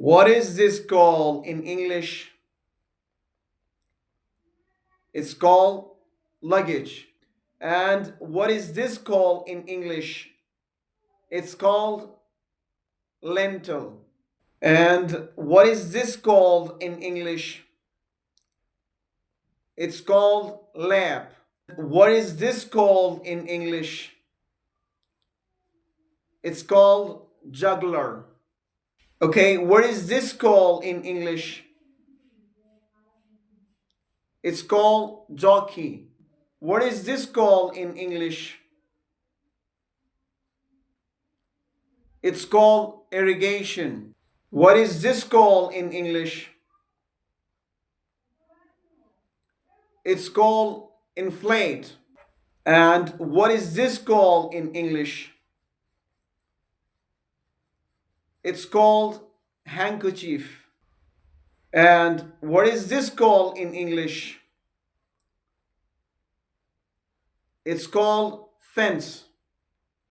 What is this called in English? It's called luggage. And what is this called in English? It's called lentil. And what is this called in English? It's called lap. What is this called in English? It's called juggler. Okay, what is this called in English? It's called jockey. What is this called in English? It's called irrigation. What is this called in English? It's called inflate. And what is this called in English? It's called handkerchief. And what is this called in English? It's called fence.